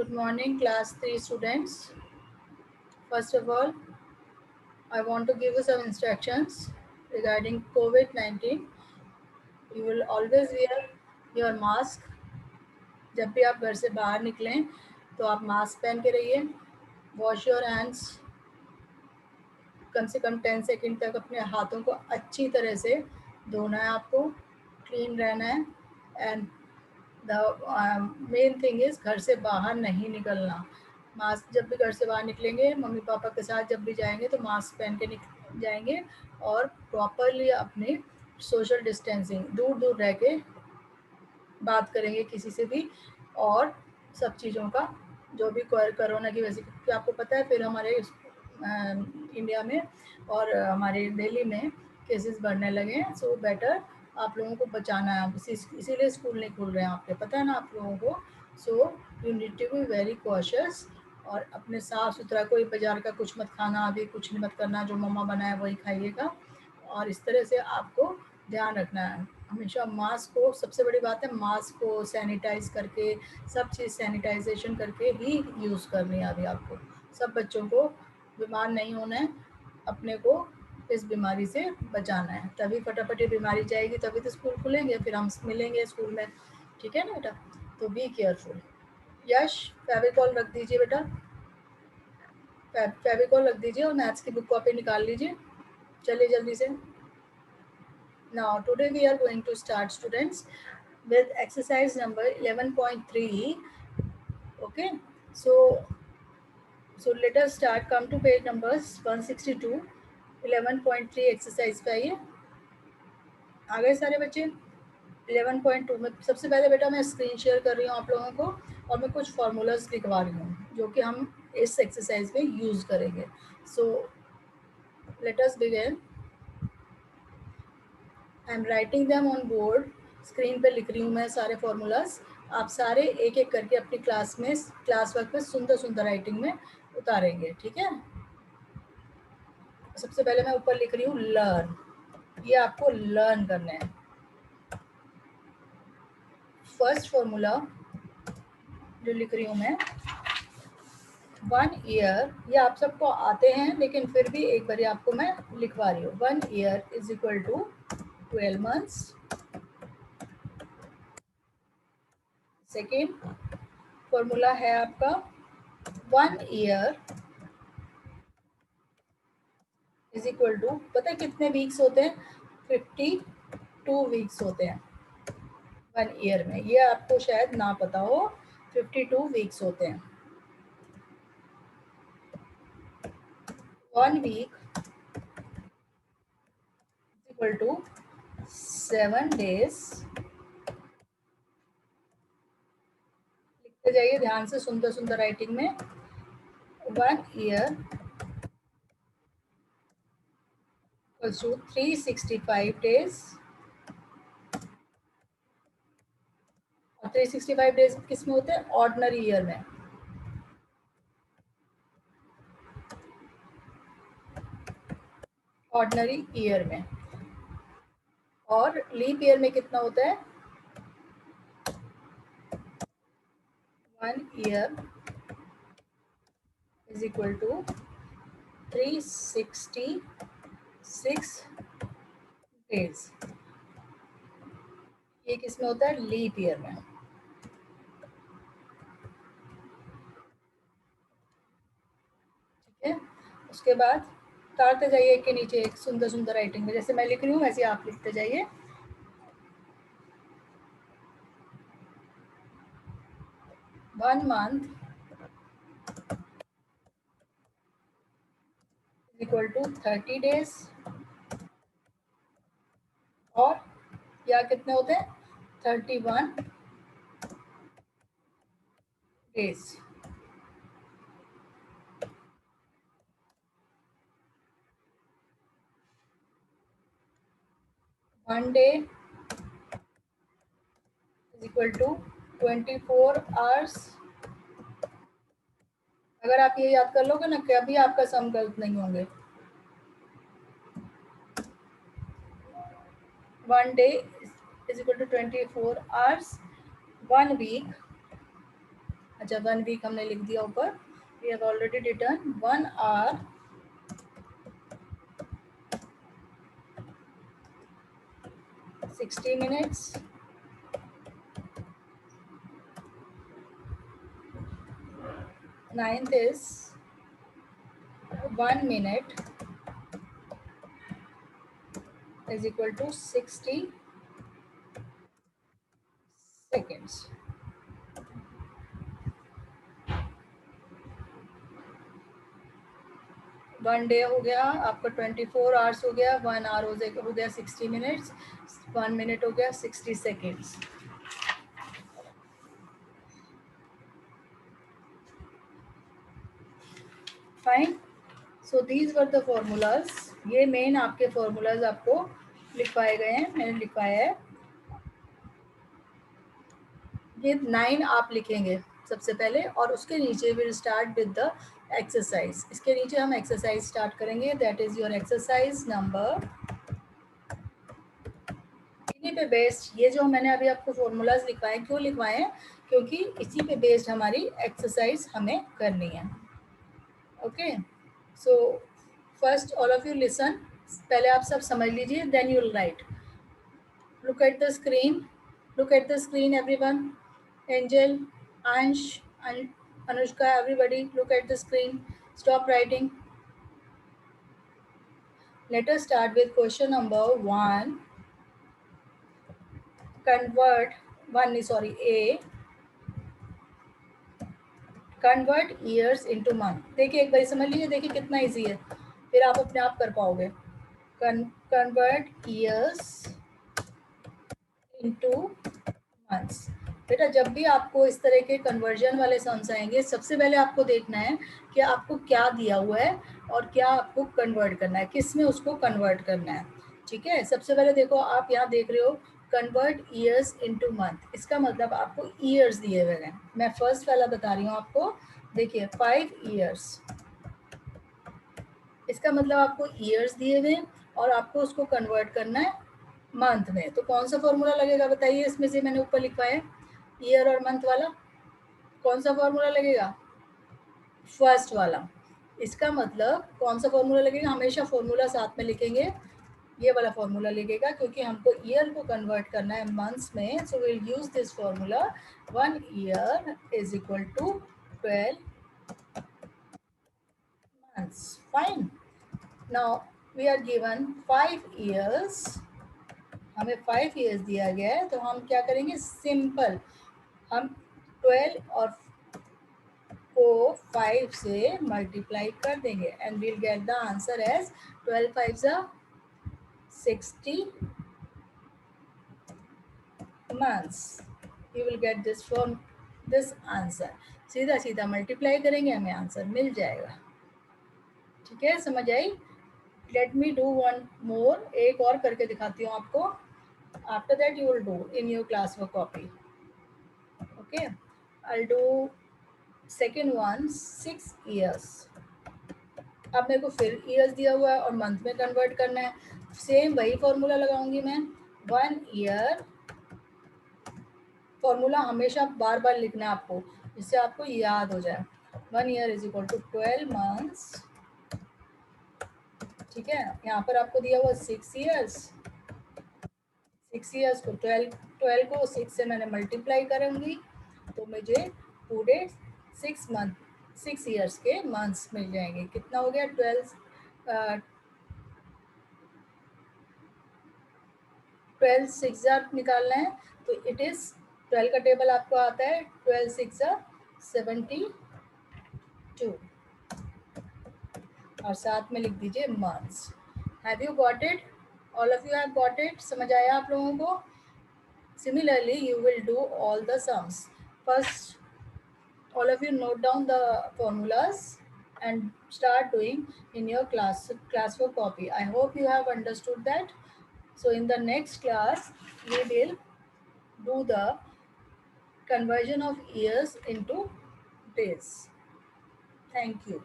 Good morning, class 3 students. First of all, I want to give you some instructions regarding COVID-19. You will always wear your mask. जब भी आप घर से बाहर निकलें तो आप मास्क पहन के रहिए. Wash your hands. कम से कम 10 सेकंड तक अपने हाथों को अच्छी तरह से धोना है आपको. क्लीन रहना है. And the main thing is घर से बाहर नहीं निकलना. मास्क जब भी घर से बाहर निकलेंगे, मम्मी पापा के साथ जब भी जाएंगे तो मास्क पहन के जाएंगे और प्रॉपरली अपने सोशल डिस्टेंसिंग दूर दूर रह के बात करेंगे किसी से भी. और सब चीज़ों का जो भी कोरोना की वजह से, क्योंकि आपको पता है फिर हमारे इंडिया में और हमारे दिल्ली में केसेस बढ़ने लगे हैं. सो बेटर आप लोगों को बचाना है. इसीलिए स्कूल नहीं खुल रहे हैं आपके, पता है ना आप लोगों को. So you need to be very cautious और अपने साफ़ सुथरा, कोई बाज़ार का कुछ मत खाना, अभी कुछ नहीं मत करना, जो मम्मा बनाए वही खाइएगा. और इस तरह से आपको ध्यान रखना है. हमेशा मास्क को, सबसे बड़ी बात है मास्क को सैनिटाइज करके, सब चीज़ सैनिटाइजेशन करके ही यूज़ करनी है. अभी आपको सब बच्चों को बीमार नहीं होना है, अपने को इस बीमारी से बचाना है. तभी फटाफट ये बीमारी जाएगी, तभी तो स्कूल खुलेंगे, फिर हम मिलेंगे स्कूल में. ठीक है ना बेटा. तो बी केयरफुल. यश, फेविकॉल रख दीजिए बेटा. फेविकॉल रख दीजिए और मैथ्स की बुक कॉपी निकाल लीजिए. चलिए जल्दी से. Now today we are going to start, students, with exercise number 11.3. Okay, so let us start. Come to page numbers 162. 11.3 exercise पे आइए. आ गए सारे बच्चे. 11.2 में सबसे पहले बेटा मैं स्क्रीन शेयर कर रही हूँ आप लोगों को, और मैं कुछ फार्मूलाज लिखवा रही हूँ जो कि हम इस एक्सरसाइज में यूज़ करेंगे. So let us begin. I am writing them on board. Screen पे लिख रही हूँ मैं सारे फार्मूलाज. आप सारे एक एक करके अपनी क्लास में, क्लास वर्क में सुंदर सुंदर राइटिंग में उतारेंगे. ठीक है. सबसे पहले मैं ऊपर लिख रही हूँ लर्न. ये आपको लर्न करना है. फर्स्ट फॉर्मूला जो लिख रही हूँ मैं, 1 ईयर, ये आप सबको आते हैं लेकिन फिर भी एक बार आपको मैं लिखवा रही हूँ. 1 year is equal to 12 months. Second formula है आपका 1 ईयर इज इक्वल टू, पता है कितने वीक्स होते हैं? 52 वीक्स होते हैं 1 ईयर में. ये आपको शायद ना पता हो. 52 वीक्स होते हैं. 1 वीक इक्वल टू 7 डेज. लिखते जाइए ध्यान से, सुंदर सुंदर राइटिंग में. 1 ईयर इक्वल्स टू 365 डेज. और 365 डेज किस में होते हैं? ऑर्डिनरी ईयर में. ऑर्डिनरी ईयर में. और लीप ईयर में कितना होता है? 1 year is equal to 366 days. ये किस में होता है? लीप ईयर में. ठीक है. उसके बाद उतारते जाइए एक के नीचे एक, सुंदर सुंदर राइटिंग में. जैसे मैं लिख रही हूँ वैसे आप लिखते जाइए. 1 मंथ इक्वल टू 30 डेज. और या कितने होते हैं? 31 days. One day is equal to 24 hours. अगर आप ये याद कर लोगे ना, कभी आपका सम गलत नहीं होंगे. 1 day is equal to 24 hours. 1 week अच्छा 1 वीक हमने लिख दिया ऊपर. We have already return 1 hour 60 minutes. Ninth is 1 minute is equal to 60 seconds. One day हो गया आपका 24 आवर्स हो गया. 1 hour हो गया 60 मिनट्स. 1 minute हो गया 60 seconds. Fine. So these were the formulas. ये मेन आपके फॉर्मूलाज आपको लिखवाए गए हैं, मैंने लिखवाया है. ये 9 आप लिखेंगे सबसे पहले और उसके नीचे will start with the exercise. इसके नीचे हम एक्सरसाइज स्टार्ट करेंगे. That is your exercise number. इन्हीं पे बेस्ड ये जो मैंने अभी आपको फॉर्मूलाज लिखवाए, क्यों लिखवाए हैं? क्योंकि इसी पे बेस्ड हमारी एक्सरसाइज हमें करनी है. Okay. So first all of you listen. पहले आप सब समझ लीजिए, then you will write. Look at the screen. Look at the screen, everyone. Angel, Ansh, Anushka, everybody, look at the screen. Stop writing. Let us start with question number 1. Convert, A. Convert years into month. देखिए एक बार समझ लीजिए, देखिए कितना easy है, फिर आप अपने आप कर पाओगे. Convert years into months. बेटा जब भी आपको इस तरह के कन्वर्जन वाले सम्स आएंगे, सबसे पहले आपको देखना है कि आपको क्या दिया हुआ है और क्या आपको कन्वर्ट करना है, किस में उसको कन्वर्ट करना है. ठीक है. सबसे पहले देखो, आप यहाँ देख रहे हो कन्वर्ट ईयर्स इनटू मंथ. इसका मतलब आपको ईयर्स दिए हुए हैं. मैं फर्स्ट वाला बता रही हूँ आपको. देखिए 5 years, इसका मतलब आपको ईयर्स दिए हुए हैं और आपको उसको कन्वर्ट करना है मंथ में. तो कौन सा फॉर्मूला लगेगा बताइए? इसमें से मैंने ऊपर लिखा है ईयर और मंथ वाला. कौन सा फॉर्मूला लगेगा? फर्स्ट वाला. इसका मतलब कौन सा फॉर्मूला लगेगा? हमेशा फॉर्मूला साथ में लिखेंगे. ये वाला फॉर्मूला लगेगा क्योंकि हमको ईयर को कन्वर्ट करना है मंथ्स में. So will use this formula. 1 year इज equal to 12 months. Fine. Now we are given 5 years. हमें 5 years दिया गया है, तो हम क्या करेंगे? सिंपल हम 12 और को 5 से मल्टीप्लाई कर देंगे and we'll get the answer as 12 5 60 months. You will get this from this answer. सीधा सीधा मल्टीप्लाई करेंगे, हमें आंसर मिल जाएगा. ठीक है, समझ आई? Let me do one more. एक और करके दिखाती हूँ आपको. After that you will do in your class work copy. Okay. I do second one. 6 years. अब मेरे को फिर ईयर्स दिया हुआ है और मंथ में कन्वर्ट करना है. सेम वही फॉर्मूला लगाऊंगी मैं. 1 year. फॉर्मूला हमेशा बार बार लिखना है आपको, जिससे आपको याद हो जाए. 1 year इज इक्वल टू 12 months. ठीक है. यहाँ पर आपको दिया हुआ 6 years. 6 years को 12 को 6 से मैंने मल्टीप्लाई करूंगी, तो मुझे पूरे 6 month 6 years के मंथ्स मिल जाएंगे. कितना हो गया? 12 6 निकालना है, तो इट इज 12 का टेबल आपको आता है. 12 6 72 और साथ में लिख दीजिए months. Have you got it? All of you have got it? समझ आया आप लोगों को? Similarly you will do all the sums. First all of you note down the formulas and start doing in your classwork copy. I hope you have understood that. So in the next class we will do the conversion of years into days. Thank you.